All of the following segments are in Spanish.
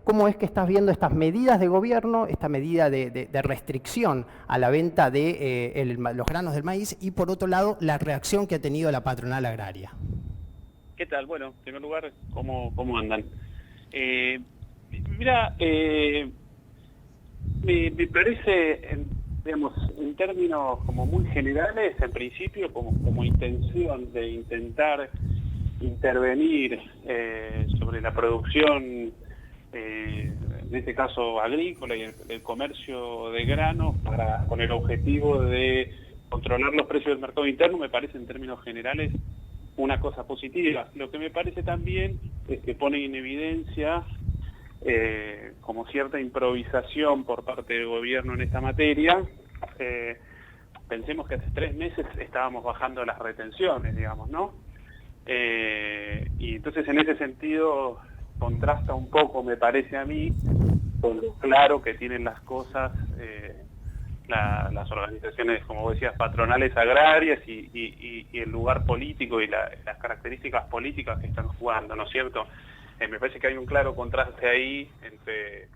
¿cómo es que estás viendo estas medidas de gobierno, esta medida de restricción a la venta de los granos del maíz y, por otro lado, la reacción que ha tenido la patronal agraria? ¿Qué tal? Bueno, en primer lugar, ¿cómo andan? Eh, Mira, me parece, digamos, en términos como muy generales, en principio, como intención de intentar intervenir sobre la producción, en este caso agrícola y el comercio de granos, con el objetivo de controlar los precios del mercado interno, me parece en términos generales una cosa positiva. Lo que me parece también es que pone en evidencia como cierta improvisación por parte del gobierno en esta materia. Pensemos que hace 3 meses estábamos bajando las retenciones, digamos, ¿no? Y entonces en ese sentido contrasta un poco, me parece a mí, con lo claro que tienen las cosas las organizaciones, como vos decías, patronales agrarias y el lugar político y las características políticas que están jugando, ¿no es cierto? Me parece que hay un claro contraste ahí entre,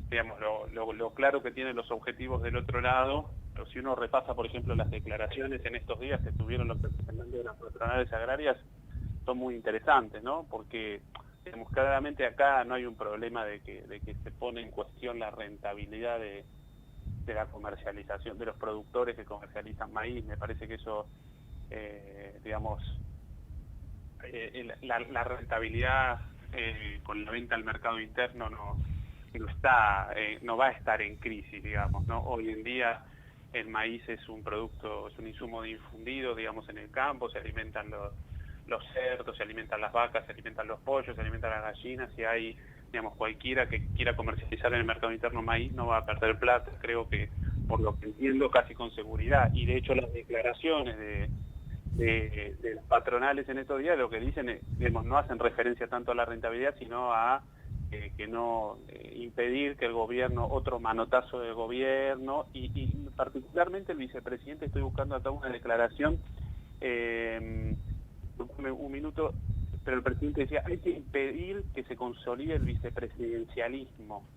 digamos, lo claro que tienen los objetivos del otro lado. Pero si uno repasa, por ejemplo, las declaraciones en estos días que tuvieron los representantes de las patronales agrarias, son muy interesantes, ¿no? Porque, digamos, claramente acá no hay un problema de que se pone en cuestión la rentabilidad de la comercialización, de los productores que comercializan maíz. Me parece que eso, digamos, la rentabilidad con la venta al mercado interno no va a estar en crisis, digamos, ¿no? Hoy en día el maíz es un producto, es un insumo difundido, digamos, en el campo, se alimentan los cerdos, se alimentan las vacas, se alimentan los pollos, se alimentan las gallinas, y hay, digamos, cualquiera que quiera comercializar en el mercado interno maíz no va a perder plata, creo que, por lo que entiendo, casi con seguridad. Y de hecho las declaraciones de las patronales en estos días lo que dicen, digamos, no hacen referencia tanto a la rentabilidad, sino a que no impedir que el gobierno, otro manotazo del gobierno, y particularmente el vicepresidente, estoy buscando acá una declaración, un minuto, pero el presidente decía, hay que impedir que se consolide el vicepresidencialismo,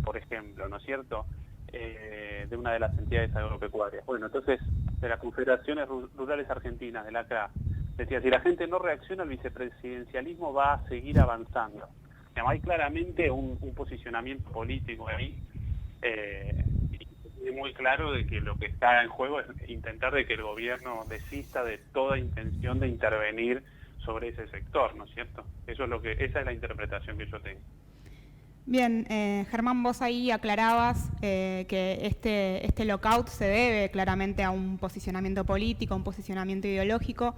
por ejemplo, ¿no es cierto?, de una de las entidades agropecuarias. Bueno, entonces, de las Confederaciones Rurales Argentinas, de la CRA, decía, si la gente no reacciona, el vicepresidencialismo va a seguir avanzando. Digamos, hay claramente un posicionamiento político ahí, y muy claro de que lo que está en juego es intentar de que el gobierno desista de toda intención de intervenir sobre ese sector, ¿no es cierto? Eso es esa es la interpretación que yo tengo. Bien, Germán, vos ahí aclarabas que este lockout se debe claramente a un posicionamiento político, a un posicionamiento ideológico,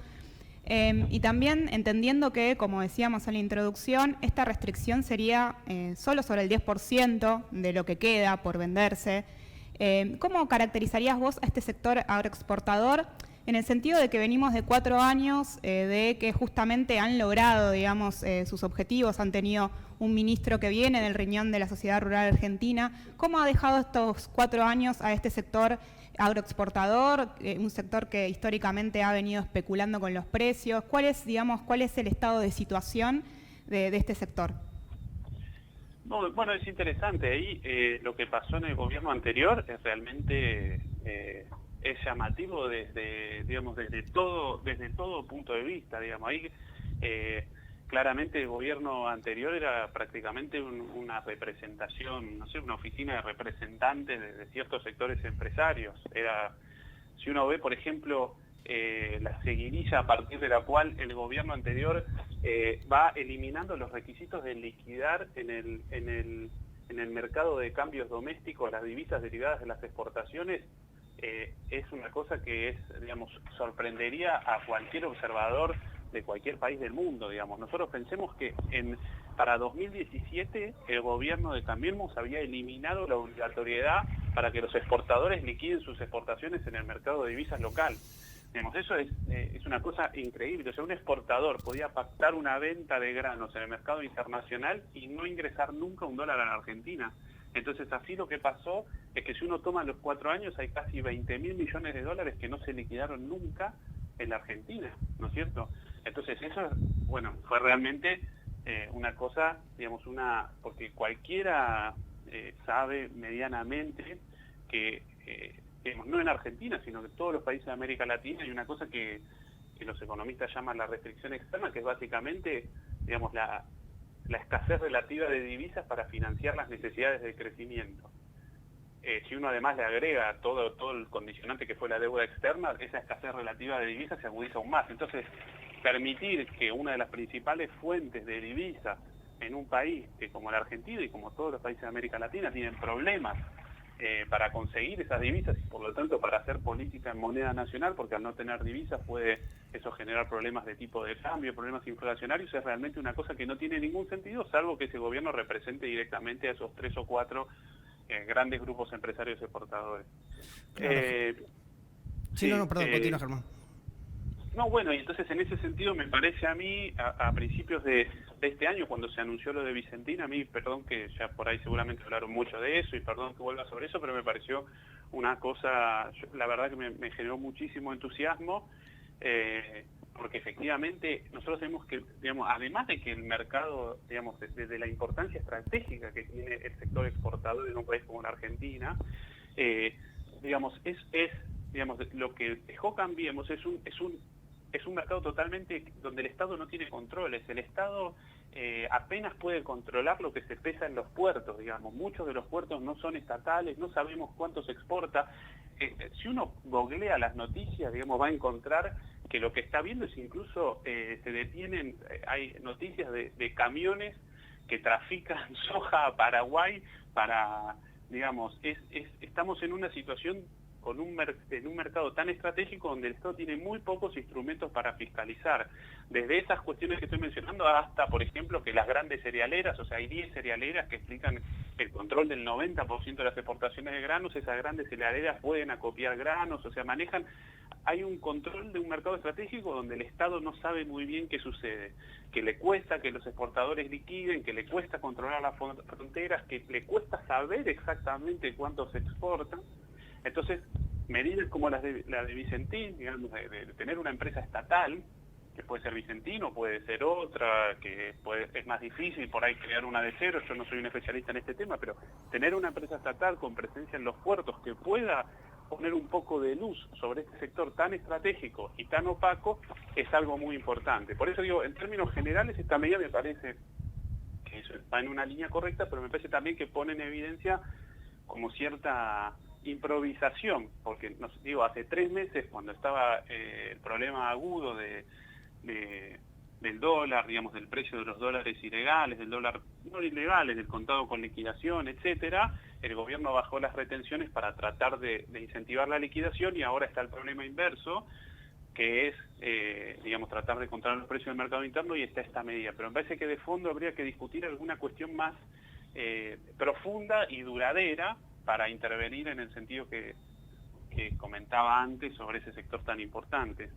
y también entendiendo que, como decíamos en la introducción, esta restricción sería solo sobre el 10% de lo que queda por venderse. ¿Cómo caracterizarías vos a este sector agroexportador en el sentido de que venimos de 4 años de que justamente han logrado, digamos, sus objetivos, han tenido un ministro que viene del riñón de la sociedad rural argentina? ¿Cómo ha dejado estos 4 años a este sector agroexportador, un sector que históricamente ha venido especulando con los precios? ¿Cuál es el estado de situación de este sector? No, bueno, es interesante. Ahí lo que pasó en el gobierno anterior es realmente es llamativo desde todo punto de vista, digamos. Ahí claramente el gobierno anterior era prácticamente una representación, no sé, una oficina de representantes de ciertos sectores empresarios. Si uno ve, por ejemplo, la seguidilla a partir de la cual el gobierno anterior va eliminando los requisitos de liquidar en el mercado de cambios domésticos las divisas derivadas de las exportaciones, es una cosa que digamos, sorprendería a cualquier observador de cualquier país del mundo, digamos. Nosotros pensemos que para 2017 el gobierno de Cambiemos había eliminado la obligatoriedad para que los exportadores liquiden sus exportaciones en el mercado de divisas local. Digamos, eso es una cosa increíble. O sea, un exportador podía pactar una venta de granos en el mercado internacional y no ingresar nunca $1 a la Argentina. Entonces, así lo que pasó es que si uno toma los 4 años, hay casi 20.000 millones de dólares que no se liquidaron nunca en la Argentina, ¿no es cierto? Entonces, eso, bueno, fue realmente una cosa, digamos, porque cualquiera sabe medianamente que, digamos, no en Argentina, sino que en todos los países de América Latina hay una cosa que los economistas llaman la restricción externa, que es básicamente, digamos, la escasez relativa de divisas para financiar las necesidades de crecimiento. Si uno además le agrega todo el condicionante que fue la deuda externa, esa escasez relativa de divisas se agudiza aún más. Entonces, permitir que una de las principales fuentes de divisas en un país que como la Argentina y como todos los países de América Latina tienen problemas para conseguir esas divisas y por lo tanto para hacer política en moneda nacional, porque al no tener divisas puede eso generar problemas de tipo de cambio, problemas inflacionarios, es realmente una cosa que no tiene ningún sentido, salvo que ese gobierno represente directamente a esos 3 o 4 grandes grupos empresarios exportadores. Claro. Sí, no, perdón, continúa, Germán. No, bueno, y entonces en ese sentido me parece a mí, a principios de este año, cuando se anunció lo de Vicentín, a mí, perdón que ya por ahí seguramente hablaron mucho de eso, y perdón que vuelva sobre eso, pero me pareció una cosa, la verdad que me generó muchísimo entusiasmo, porque efectivamente nosotros tenemos que, digamos, además de que el mercado, digamos, desde la importancia estratégica que tiene el sector exportador en un país como la Argentina, digamos, digamos, lo que dejó Cambiemos es un mercado totalmente donde el Estado no tiene controles. El Estado apenas puede controlar lo que se pesa en los puertos, digamos. Muchos de los puertos no son estatales, no sabemos cuánto se exporta. Si uno googlea las noticias, digamos, va a encontrar que lo que está viendo es incluso se detienen, hay noticias de camiones que trafican soja a Paraguay para, digamos, estamos en una situación en un mercado tan estratégico donde el Estado tiene muy pocos instrumentos para fiscalizar. Desde esas cuestiones que estoy mencionando hasta, por ejemplo, que las grandes cerealeras, o sea, hay 10 cerealeras que explican el control del 90% de las exportaciones de granos, esas grandes cerealeras pueden acopiar granos, o sea, hay un control de un mercado estratégico donde el Estado no sabe muy bien qué sucede, que le cuesta que los exportadores liquiden, que le cuesta controlar las fronteras, que le cuesta saber exactamente cuánto se exporta. Entonces, medidas como la de Vicentín, digamos, de tener una empresa estatal, que puede ser Vicentín o puede ser otra, que es más difícil por ahí crear una de cero, yo no soy un especialista en este tema, pero tener una empresa estatal con presencia en los puertos que pueda poner un poco de luz sobre este sector tan estratégico y tan opaco es algo muy importante. Por eso digo, en términos generales, esta medida me parece que eso va en una línea correcta, pero me parece también que pone en evidencia como cierta improvisación, porque digo, hace 3 meses cuando estaba el problema agudo del dólar, digamos, del precio de los dólares ilegales, del dólar no ilegales, del contado con liquidación, etcétera, el gobierno bajó las retenciones para tratar de incentivar la liquidación y ahora está el problema inverso, que es, digamos, tratar de controlar los precios del mercado interno y está esta medida. Pero me parece que de fondo habría que discutir alguna cuestión más profunda y duradera para intervenir en el sentido que comentaba antes sobre ese sector tan importante.